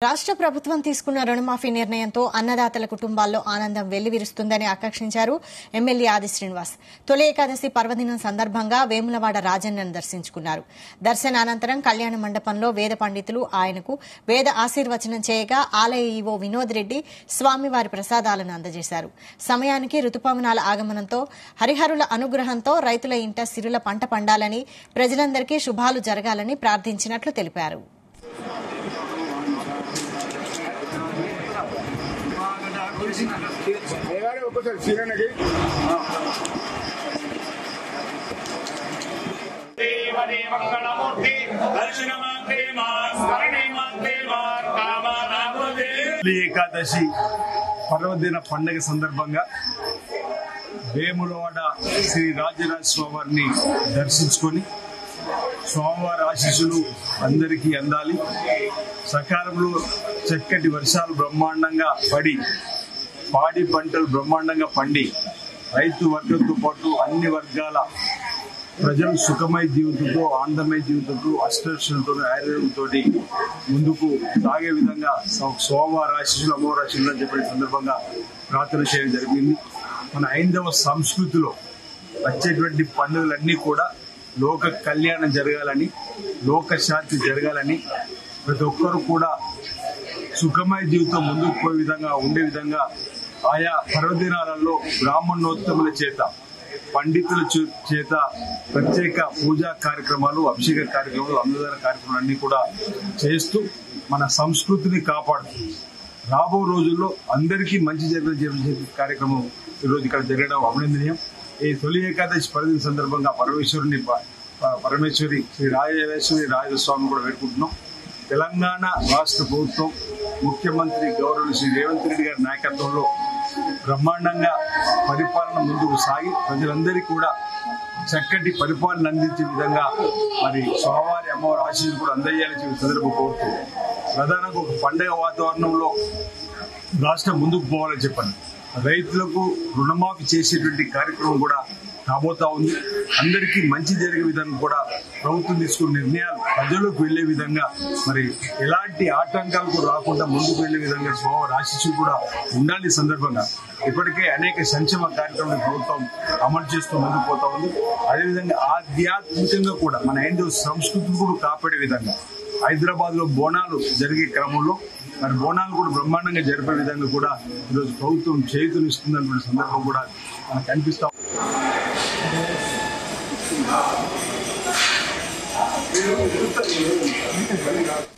రాష్ట్ర ప్రభుత్వం తీసుకున్న రుణమాఫీ నిర్ణయంతో అన్నదాతల కుటుంబాల్లో ఆనందం వెల్లివిరుస్తుందని ఆకాంక్షించారు ఎమ్మెల్యే ఆది శ్రీనివాస్. తొలి ఏకాదశి పర్వదినం సందర్భంగా వేములవాడ రాజన్నను దర్శించుకున్నారు. దర్శనానంతరం కళ్యాణ మండపంలో వేద పండితులు ఆయనకు వేద ఆశీర్వచనం చేయగా ఆలయ ఈవో వినోద్ రెడ్డి స్వామివారి ప్రసాదాలను అందజేశారు. సమయానికి రుతుపవనాల ఆగమనంతో హరిహరుల అనుగ్రహంతో రైతుల ఇంట సిరుల పంట పండాలని, ప్రజలందరికీ శుభాలు జరగాలని ప్రార్థించినట్లు తెలిపారు. ఏకాదశి పర్వదిన పండుగ సందర్భంగా వేములవాడ శ్రీ రాజరాజ స్వామివారిని దర్శించుకొని స్వామివారి ఆశీస్సులు అందరికీ అందాలి. సకాలంలో చక్కటి వర్షాలు బ్రహ్మాండంగా పడి పాడి పంటలు బ్రహ్మాండంగా పండి రైతు వర్గంతో పాటు అన్ని వర్గాల ప్రజలు సుఖమయ జీవితంతో, ఆనందమయ జీవితంతో, అష్టలక్ష్యంతో, ఆయుర్వేదంతో ముందుకు సాగే విధంగా స్వామివారి ఆశీస్సులు అమ్మవారి ఆశీస్సులు అని చెప్పే సందర్భంగా ప్రార్థన చేయడం జరిగింది. మన హైందవ సంస్కృతిలో వచ్చేటువంటి పండుగలన్నీ కూడా లోక కళ్యాణం జరగాలని, లోక శాంతి జరగాలని, ప్రతి ఒక్కరు కూడా సుఖమయ జీవితం ముందుకు పోయే విధంగా ఉండే విధంగా ఆయా పర్వదినాలలో బ్రాహ్మణోత్తముల చేత, పండితుల చేత ప్రత్యేక పూజా కార్యక్రమాలు, అభిషేక కార్యక్రమాలు, అన్నదాన కార్యక్రమాలు అన్ని కూడా చేస్తూ మన సంస్కృతిని కాపాడుతూ రాబో రోజుల్లో అందరికీ మంచి జరిగే కార్యక్రమం ఈరోజు ఇక్కడ జరగడం అభినందనీయం. ఈ తొలి ఏకాదశి పర్వదిన సందర్భంగా పరమేశ్వరి శ్రీ రాజరాజేశ్వరి రాజస్వామిని కూడా వేడుకుంటున్నాం. తెలంగాణ రాష్ట్ర ప్రభుత్వం ముఖ్యమంత్రి గౌరవ శ్రీ రేవంత్ రెడ్డి గారి నాయకత్వంలో బ్రహ్మాండంగా పరిపాలన ముందుకు సాగి ప్రజలందరికీ కూడా చక్కటి పరిపాలన అందించే విధంగా మరి స్వామివారి అమ్మవారి ఆశీస్సులు కూడా అందజేయాలని చెప్పి సందర్భం కోరుతుంది. ప్రధానంగా ఒక పండుగ వాతావరణంలో రాష్ట్రం ముందుకు పోవాలని చెప్పండి. రైతులకు రుణమాఫీ చేసేటువంటి కార్యక్రమం కూడా రాబోతా ఉంది. అందరికీ మంచి జరిగే విధంగా కూడా ప్రభుత్వం తీసుకున్న నిర్ణయాలు ప్రజలకు వెళ్లే విధంగా, మరి ఎలాంటి ఆటంకాలకు రాకుండా ముందుకు వెళ్లే విధంగా స్వామివారి ఆశీస్సులు కూడా ఉండాలి. సందర్భంగా ఇప్పటికే అనేక సంక్షేమ కార్యక్రమాలు ప్రభుత్వం అమలు చేస్తూ ముందుకు పోతా ఉంది. అదేవిధంగా ఆధ్యాత్మికంగా కూడా మన హైందవ సంస్కృతిని కూడా కాపాడే విధంగా హైదరాబాద్ లో బోనాలు జరిగే క్రమంలో మరి బోనాలు కూడా బ్రహ్మాండంగా జరిపే విధంగా కూడా ఈరోజు ప్రభుత్వం చేయూతనిస్తుందన్న సందర్భం కూడా మనకు కనిపిస్తాం.